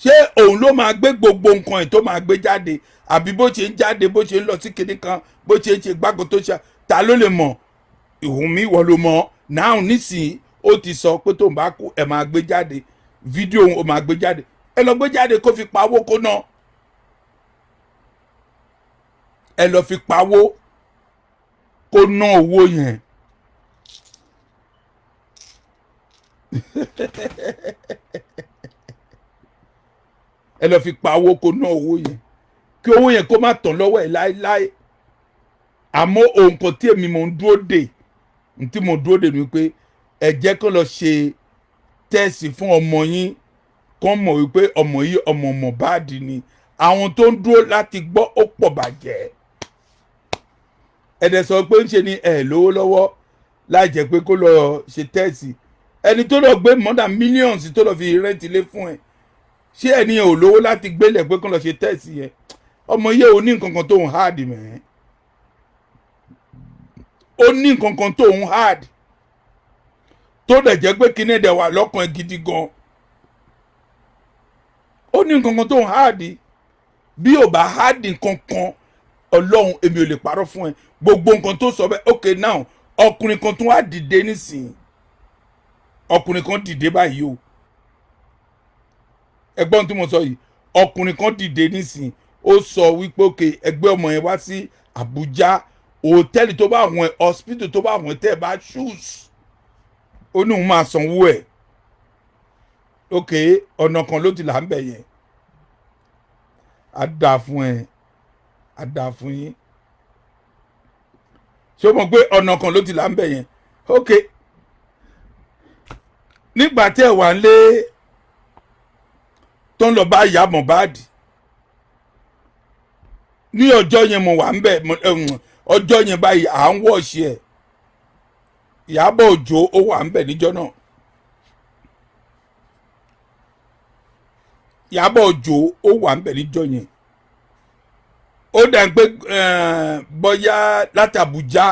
ṣé òun ló máa gbé gbogbo nǹkan ẹ̀ tó máa gbé jáde? Àbí bó ṣe ń jáde bó ṣe ń lọ sí kinní kan bó ṣe ń ṣe gbáko tó ṣe, ta ló lè mọ̀? Wùnmí wọ́n ló mọ̀ náà. Nísìnyí ó ti sọ pé tó ń bá kú ẹ máa gbé jáde fídíò, ó máa gbé jáde, ẹ lọ gbé jáde kó fi pawó kó ná, ẹ lọ fi pawó kó ná owó yẹn. Ẹ lọ fi pawó kó ná owó yẹn kí owó yẹn kó má tán lọ́wọ́ ẹ̀ láéláé. Àmọ́ ohun kan tí èmi mo ń dúró dè, tí mo dúró dè ni pé ẹ jẹ́ kó lọ ṣe tẹ́ẹ̀sì fún ọmọ yín, kó mọ̀ wípé ọmọ yìí ọmọ Mohbad ni àwọn tó ń dúró láti gbọ́ ó pọ̀ bàjẹ́. Ẹ̀dẹ̀ sọ pé ń ṣe ni ẹ̀ lówó lọ́wọ́ láì jẹ́ pé kó lọ ṣe tẹ́ẹ̀sì. Ẹni tó lọ gbé more than millions tó lọ fi rẹ́ǹtì lé fún ẹ, ṣé ẹni ò lówó láti gbélé pé kó lọ ṣe tẹ́ẹ̀sì yẹn? Ọmọ yẹ ò ní nǹkan kan tó ń hard mẹ́. Ó ní nǹkan kan tó ń hard tó dẹ̀ jẹ́ pé kíní dẹ̀ wà lọ́kàn ẹ gidi gan. Ó ní nǹkan kan tó ń hard. Bí ò bá hard nǹkan kan, Ọlọ́run èmi ò lè parọ́ fún ẹ. Gbogbo nǹkan tó sọ bẹ́ẹ̀, okay now ọkùnrin kan tún wá dìde nísìnyí. Ọkùnrin kan dìde báyìí o. Ẹgbọ́n tí mo sọ yìí, ọkùnrin kan dìde nísìnyí. Ó sọ wípé okay ẹgbẹ́ ọmọ yẹn wá sí Àbújá, hòtẹ́ẹ̀lì tó bá wọn, hospital tó bá wọn tẹ́ ẹ bá choose. Ó ní òun máa sanwó ẹ̀. Okay ọ̀nà kan ló ti là ń bẹ̀ yẹn. Á dáa fún ẹ, á dáa fún yín. Ṣé o mọ̀ pé ọ̀nà kan ló ti là ń bẹ̀ yẹn? Okay. Nígbà tí ẹ wà ń lé tó ń lọ bá ìyá Mohbad, ní ọjọ́ yẹn mo wà ń bẹ̀, ọjọ́ yẹn báyìí à ń wọ̀ṣì ẹ̀. Ìyábọ̀ Òjó ó wà ń bẹ̀ níjọ́ náà. Ìyábọ̀ Òjó ó wà ń bẹ̀ níjọ́ yẹn. Ó dà ń pé bóyá láti Àbújá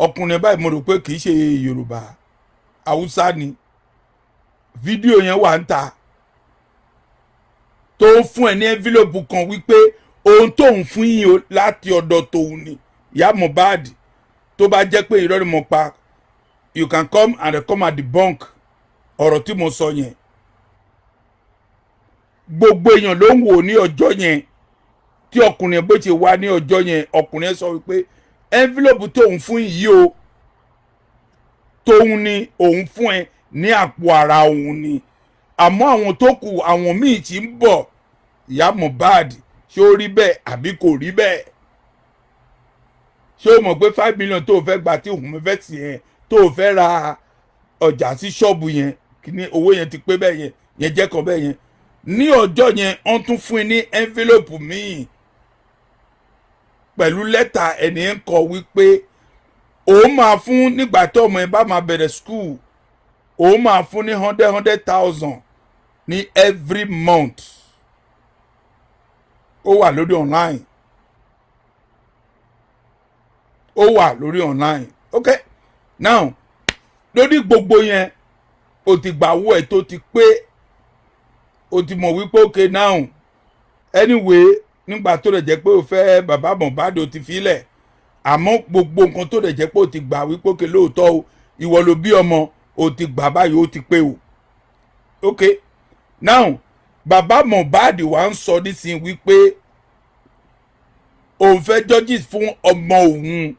ọkùnrin báyìí mo rò pé kì í ṣe Yorùbá, Haúsá ni. Fídíò yẹn wà ń ta tó fún ẹ ní envelope kan wípé ohun tóun fún yín o láti ọ̀dọ̀ tóun ni ìyá Mohbad. Tó bá jẹ́ pé irọ́ ni mo pa, you can come and debunk ọ̀rọ̀ tí mo sọ yẹn. Gbogbo èèyàn ló ń wò ní ọjọ́ yẹn tí ọkùnrin bó ṣe wá ní ọjọ́ yẹn. Ọkùnrin sọ wípé envelope tóun fún yìí o, tóun ni òun fún ẹ ní àpò ara òun ni. Àmọ́ àwọn tó kù, àwọn míì tí ń bọ̀, ìyá Mohbad ṣé ó rí bẹ́ẹ̀ àbí kò rí bẹ́ẹ̀? Ṣé o mọ̀ pé 5 million tó o fẹ́ gbà tí òun fẹ́ sí yẹn, tó o fẹ́ ra ọjà sí ṣọ́ọ̀bù yẹn, kí ni owó yẹn ti pé bẹ́ẹ̀ yẹn jẹ́ kan bẹ́ẹ̀ yẹn. Ní ọjọ́ yẹn wọ́n tún fún ní envelope míì pẹ̀lú lẹ́tà ẹni ń kọ wípé òun máa fún nígbà tó ọmọ ẹ bá máa bẹ̀rẹ̀ school, òun máa fún ní 100,000 ní every month. Ó wà lórí online. Ó wà lórí online. Okay now lórí gbogbo yẹn o ti gbà owó ẹ tó ti pé, o ti mọ̀ wípé okay now anyway nígbà tó lè jẹ́ pé o fẹ́ bàbá Mohbad o ti filẹ̀. Àmọ́ gbogbo nǹkan tó lè jẹ́ pé o ti gbà wípé okay lóòótọ́ o ìwọ ló bí ọmọ, o ti gbà báyìí, o ti pé o. Okay now bàbá Mohbad wà ń sọ nísìnyí wípé òun fẹ́ judges fún ọmọ òun,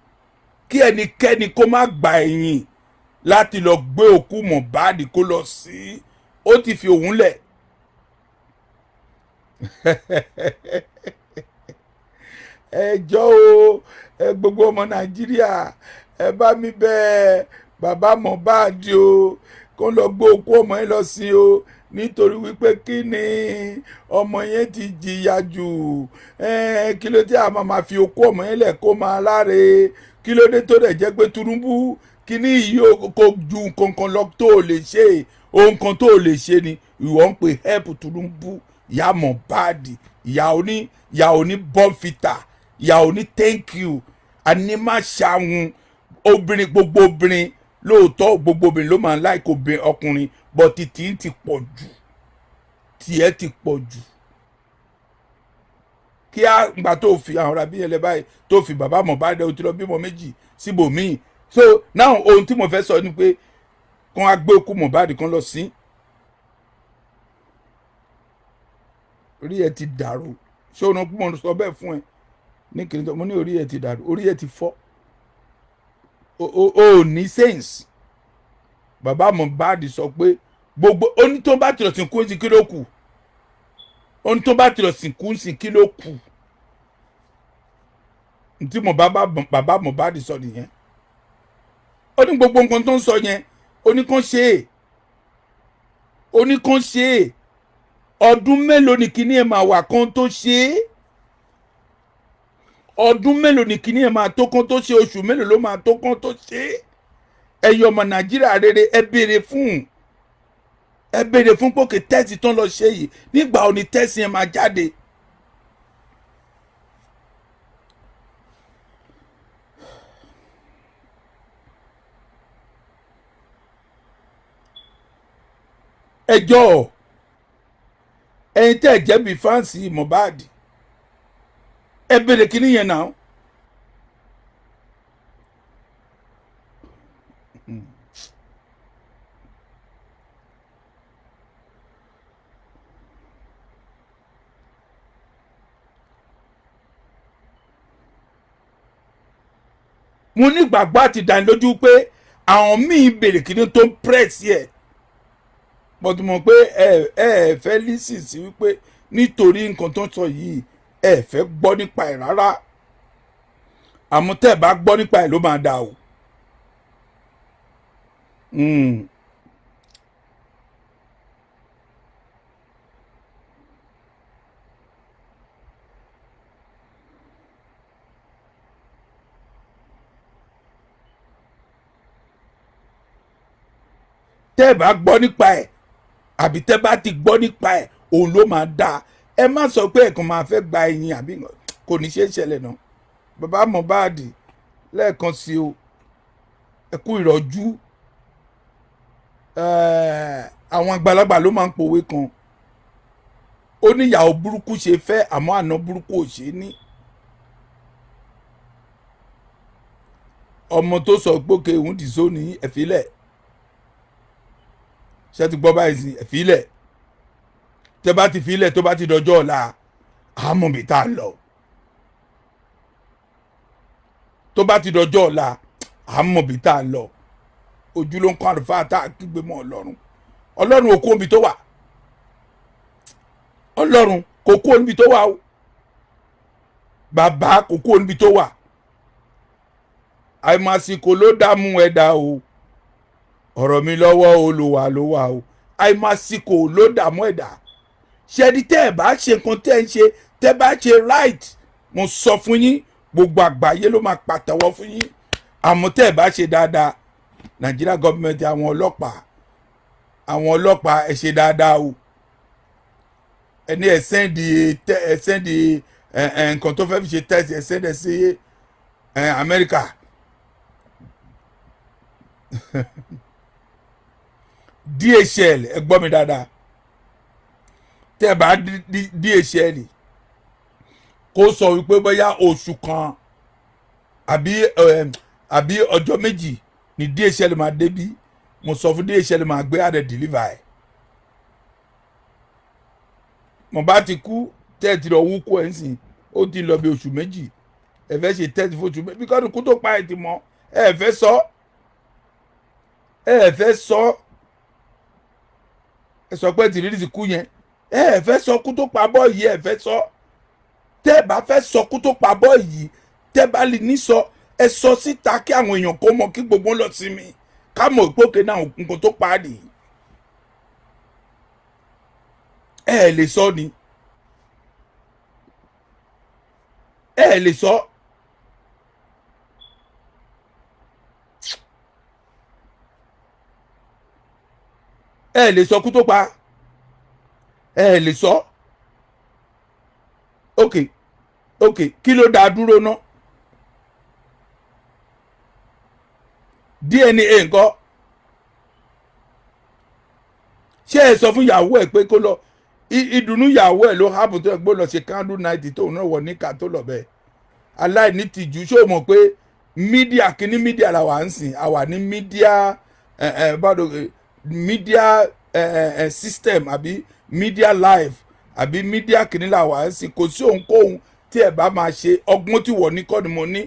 kí ẹnikẹ́ni kó má gba ẹ̀yìn láti lọ gbé òkú Mohbad kó lọ sí. Ó ti fi òun lẹ̀. Ẹjọ́ o, gbogbo ọmọ Nàìjíríà ẹ bá mi bẹ̀ bàbá Mohbad o kó lọ gbé òkú ọmọ yẹn lọ sí o, nítorí wípé kí ni ọmọ yẹn ti jìyà jù. Kí ló dé a máa fi òkú ọmọ yẹn lẹ̀ kó máa láre? Kí ló dé tó dẹ̀ jẹ́ pé Tinubu kí ni yìí kò ju nǹkan kan lọ tó lè ṣe? Ohun kan tó lè ṣe ni ìwọ ń pè help Tinubu. Ìyá Mohbad, ìyá òní bọ́ǹfìtà, ìyá òní thank you, àní má ṣàwọn obìnrin. Gbogbo obìnrin lóòótọ́, gbogbo obìnrin ló máa ń láìkó obìnrin ọkùnrin, but títí ti pọ̀ jù, tiẹ̀ ti pọ̀ jù. Kí á gbà tó fi àwọn ọ̀rá bí ẹlẹ́ báyìí tó fi bàbá Mohbad ó ti lọ bímọ méjì síbòmíì. So now ohun tí mo fẹ́ sọ ni pé kàn á gbé òkú Mohbad kan lọ sí. Orí ẹ ti dàrú. Ṣé o náà mo sọ bẹ́ẹ̀ fún ẹ ní kìnìún tó mo ní orí ẹ ti dàrú, orí ẹ ti fọ́. O ní sense. Bàbá Mohbad sọ pé gbogbo oní tó bá tìrọ̀ sìnkú sí kí ló kù, oní tó bá tìrọ̀ sìnkú sí kí ló kù. Ntí bàbá Mohbad sọ nìyẹn. Ó ní gbogbo nǹkan tó ń sọ yẹn ó ní kàn ṣe é, ó ní kàn ṣe é. ọdún mélòó ni kíní ẹ̀ máa wà kán tó ṣe é? ọdún mélòó ni kíní ẹ̀ máa tó kán tó ṣe? oṣù mélòó ló máa tó kán tó ṣe é? ẹ̀yin ọmọ nàìjíríà rere ẹ béèrè fún pòkè tẹ́sì tán lọ ṣe yìí nígbà òní tẹ́sì ẹ̀ máa jáde. ẹjọ́ ẹ̀yin tẹ́ ẹ̀ jẹ́ bí fáǹsì Mohbad ẹ béèrè kíní yẹn náà. mo ní gbàgbọ́ àti ìdánilójú pé àwọn míì béèrè kíní tó ń pírẹ́sì ẹ̀ but mo pé ẹ fẹ́ lísì sí wípé nítorí nǹkan tó ń sọ yìí ẹ fẹ́ gbọ́ nípa ẹ̀ rárá àmọ́ tẹ́ ẹ bá gbọ́ nípa ẹ̀ ló máa dà o. tẹ́ ẹ bá gbọ́ nípa ẹ̀ àbí tẹ́ bá ti gbọ́ nípa ẹ̀ òun ló máa dáa. ẹ má sọ pé ẹ̀kan máa fẹ́ gba ẹyin àbí kò ní ṣe é ṣẹlẹ̀ náà. bàbá Mohbad lẹ́ẹ̀kan sí o ẹ kú ìrọ̀jú. àwọn àgbàlagbà ló máa ń pòwe kan ó ní ìyàwó burúkú ṣe fẹ́ àmọ́ àná burúkú ò ṣe ní. ọmọ tó sọ gbókè òun dì sóní ẹ̀fílẹ̀ ṣe ti gbọ́ báyìí sí ẹ̀fílẹ̀ tẹ́ bá ti fílẹ̀ tó bá ti dọjọ́ ọ̀la àmọ́ bí tá a lọ tó bá ti dọjọ́ ọ̀la àmọ́ bí tá a lọ ojú ló ń kọ́ àlùfáà tá a kígbe mọ́ ọlọ́run ò kó omi tó wà ọlọ́run kò kó omi tó wà o bàbá kò kó omi tó wà àìmásìkò ló dààmú ẹ̀dá o ọ̀rọ̀ mi lọ́wọ́ Olúwa ló wà o àìmásìkò ló dààmú ẹ̀dá ṣẹ́ni tẹ́ ẹ̀ bá ṣe nǹkan tẹ́ ẹ̀ ń ṣe tẹ́ bá ṣe right mo sọ fún yín gbogbo àgbáyé ló máa pàtẹ́wọ́ fún yín àmọ́ tẹ́ ẹ̀ bá ṣe dáadáa Nàìjíríà gọ́ọ̀mẹ̀ntì àwọn ọlọ́pàá ẹ̀ ṣe dáadáa o ẹni ẹ̀ sẹ́ndì nǹkan tó fẹ́ fi ṣe test ẹ̀ sẹ́ndì sí Amẹ́ríkà DHL ẹ gbọ́ mi dáadáa tẹ́ ẹ bá DHL kó sọ wípé bóyá oṣù kan àbí ọjọ́ méjì ni DHL máa débí mo sọ fún DHL máa gbé àdẹ deliver ẹ̀ mo bá ti kú tẹ́ ẹ ti lọ wúkú ẹ̀ ń sìn ó ti lọ bí oṣù méjì ẹ fẹ́ ṣe test fún oṣù méjì bí kọ́ni kú tó pa ẹ̀ ti mọ́ ẹ fẹ́ sọ ẹ sọ pé tìrírí ti kú yẹn ẹ fẹ́ sọ kú tó pa bọ́ yìí ẹ fẹ́ sọ tẹ́ ẹ bá fẹ́ sọ kú tó pa bọ́ yìí tẹ́ bá lè ní sọ ẹ sọ síta kí àwọn èèyàn kó mọ̀ kí gbogbo lọ sí mi ká mọ̀ ìpókè náà nǹkan tó pa á nìyí ẹ lè sọ ni ẹ lè sọ. ẹ lè sọ kú tó pa ẹ lè sọ ok kí ló dá dúró ná DNA nǹkan ṣé ẹ sọ fún ìyàwó ẹ pé kó lọ ìdùnnú ìyàwó ẹ ló hábù tó ẹ gbó lọ ṣe candle night tóun náà wọ níkà tó lọ bẹ́ẹ̀ aláìní tìjú ṣé o mọ̀ pé mídíà kíní mídíà làwà ń sìn àwà ní mídíà media system àbí media life àbí media kìnìún àwa ẹ̀sìn kò sí ohunkóhun tí ẹ bá máa ṣe ọgbọ́n tí wọ́n ní kọ́ ni mo ní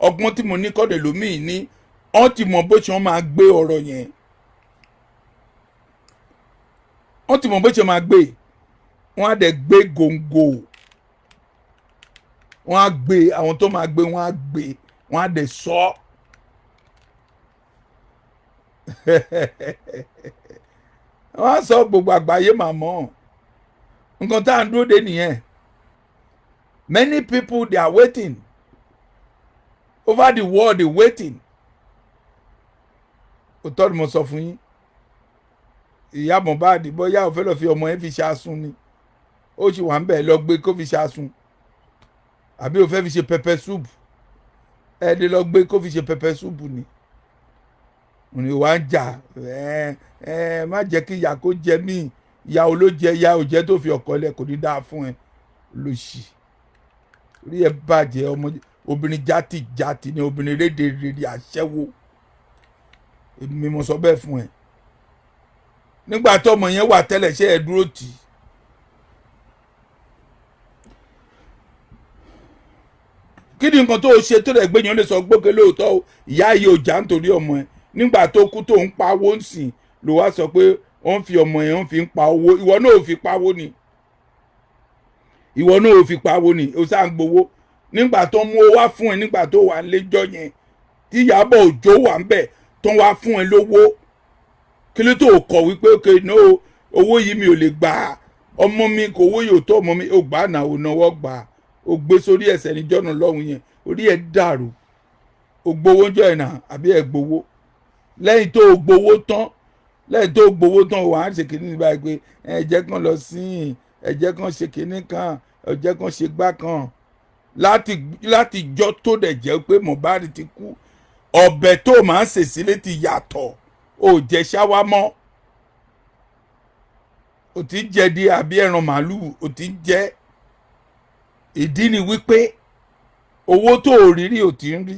ọgbọ́n tí mo ní kọ́ ni lómìn ní wọ́n ti mọ bó ṣe wọ́n máa gbé ọ̀rọ̀ yẹn wọ́n ti mọ bó ṣe máa gbé wọ́n á dẹ̀ gbé gòǹgò wọ́n á gbé àwọn tó máa gbé wọ́n á gbé wọ́n á dẹ̀ sọ wọ́n á sọ gbogbo àgbáyé máa mọ̀ nǹkan tá à ń dúró de nìyẹn. Many people they are waiting over the world, they waiting. òótọ́ ni mo sọ fún yín, ìyá Mohbad bóyá ò fẹ́ lọ fi ọmọ yẹn fi ṣàsùn ni, ó sì wà ń bẹ̀ lọ gbé kó fi ṣàsùn, àbí ò fẹ́ fi ṣe pepper soup, ẹ lè lọ gbé kó fi ṣe pepper soup ni. òní wà ń jà má jẹ́ kí ìyá kó jẹ mí, ìyá ò ló jẹ, ìyá ò jẹ tó fi ọkọ lẹ̀, kò ní dáa fún ẹ lóṣì. orí ẹ bàjẹ́, ọmọ obìnrin játijàti ni, obìnrin rédèrèdè àṣẹ́wó. èmi mo sọ bẹ́ẹ̀ fún ẹ. nígbà tó ọmọ yẹn wà tẹ́lẹ̀ ṣé ẹ dúró tì í. kí ni nǹkan tó o ṣe tó rẹ̀ gbẹ̀yàn lè sọ gbókè lóòótọ́ ìyá yìí ò já nítorí ọmọ ẹ. nígbà tó kú tó ń pa owó ń sìn ló wá sọ pé ó ń fi ọmọ yẹn ó ń fi ń pa owó. ìwọ náà ò fi pawó ni, ìwọ náà ò fi pawó ni, ó sá ń gbowó. nígbà tó mú owó wá fún ẹ nígbà tó wà lẹ́jọ́ yẹn tí Ìyábọ̀ Òjó wà ń bẹ̀ tó wá fún ẹ lówó, kí ló tó kọ̀ wípé okay no owó yìí mi ò lè gbà, ọmọ mi kò owó yìí ò tó ọmọ mi, ó gbà náà ò náwó gbà, ó gbé sórí ẹsẹ̀ níjọ́ náà lọ́hùn yẹn, orí ẹ̀ dàrú. ó gbowó jọ ẹ̀ náà àbí ẹ̀ gbowó lẹ́yìn tó gbowó tán, wàá ṣe kìíní báyìí pé ẹ̀jẹ̀ kan lọ sí ẹ̀jẹ̀ kan ṣe kìíní kan, ẹ̀jẹ̀ kan ṣe gbá kan. láti jọ́ tó dẹ̀ jẹ́ pé Mohbad ti kú, ọbẹ̀ tó máa ń sè sílé ti yàtọ̀, ò jẹ́ ṣáwá mọ́, ò ti jẹ di àbí ẹran màálùú, ò ti jẹ. ìdí ni wípé owó tó ò rí ò ti ń rí.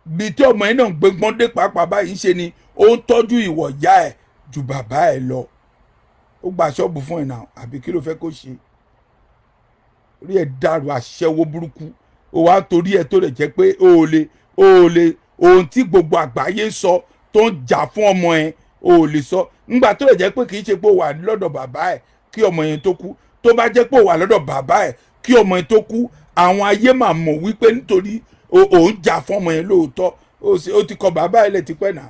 bí tí ọmọ yẹn náà gbẹgbọ́n dé pàápàá báyìí ṣe ni ó ń tọ́jú ìwọ̀ ìyá ẹ̀ ju bàbá ẹ̀ lọ. ó gba ṣọ́ọ̀bù fún ẹ̀ náà, àbí kí ló fẹ́ kó ṣe? orí ẹ̀ dàrú, àṣẹwó burúkú. ó wá torí ẹ̀ tó lè jẹ́ pé ó lè ohun tí gbogbo àgbáyé sọ tó ń jà fún ọmọ ẹ̀ ó lè sọ. nígbà tó lè jẹ́ pé kì í ṣe pé ó wà lọ́dọ̀ bàbá ẹ̀ kí ọmọ yẹn tó kú. tó bá jẹ́ pé ó wà lọ́dọ̀ bàbá ẹ̀ kí ọmọ yẹn tó kú, àwọn ayé máa mọ̀ wípé nítorí òun jà fún ọmọ yẹn lóòótọ́. ó ti kọ bàbá ẹ̀ lẹ̀ tipẹ́ náà,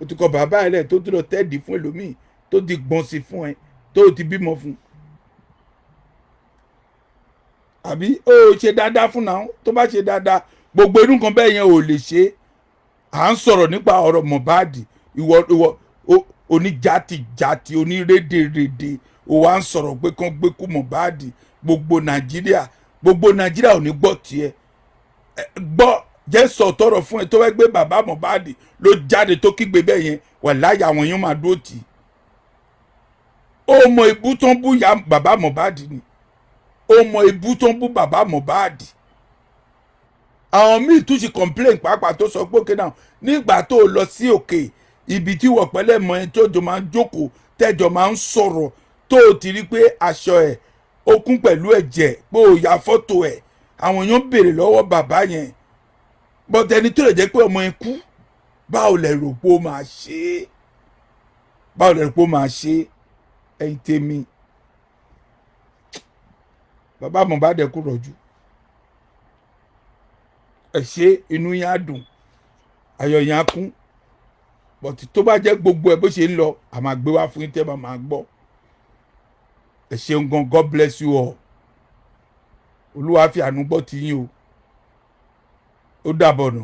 ó ti kọ bàbá ẹ̀ lẹ̀ tó ti lọ tẹ́ẹ̀dì fún ẹlòmíì, tó ti gbọ́n sí fún ẹ, tó ti bímọ fún. àbí ó ṣe dáadáa fún náà, tó bá ṣe dáadáa gbogbo irú nǹkan bẹ́ẹ̀ yẹn ò lè ṣe. à ń sọ̀rọ̀ nípa ọ̀rọ̀ Mohbad, ìwọ oníjàtijàti onírédèrèdè, ó wá ń sọ̀rọ̀ pé kán gbé kú Mohbad. gbogbo Nàìjíríà ò ní gbọ́ tiẹ̀. gbọ́ jẹ́ sọ tọrọ fún ẹ, tó fẹ́ gbé bàbá Mohbad ló jáde tó kígbe bẹ́ẹ̀ yẹn, wàláhì àwọn èèyàn máa dúró tì í. ó mọ ibú tó ń bú ya bàbá Mohbad ni, ó mọ ibú tó ń bú bàbá Mohbad. àwọn míì tún ṣe complain pàápàá tó sọ pé òkè náà nígbà tó lọ sí òkè ibi tí wọ́n pẹ́lẹ́ mọ́ ẹ tó jọ máa ń jókòó tẹ́jọ máa ń sọ̀rọ̀, tó ti rí pé aṣọ ẹ̀ ó kún pẹ̀lú ẹ̀jẹ̀, pé ó ya fọ́tò ẹ̀. àwọn èèyàn béèrè lọ́wọ́ bàbá yẹn, bọ́tẹ́ni tó lè jẹ́ pé ọmọ ẹ kú, báwo lẹ rò pé ó máa ṣe é? ẹ̀yin tèmi, bàbá Mohbad kú rọ̀jú. ẹ ṣe inú yín á dùn, ayọ̀ yín á kún. bọ̀tí tó bá jẹ́ gbogbo ẹ̀ bó ṣe ń lọ, a máa gbé wá fún yín tẹ́ bá máa gbọ́. ẹ ṣeun gan, God bless you all. olúwa fi àánú gbọ́ ti yín o. ó dàbọ̀ nà.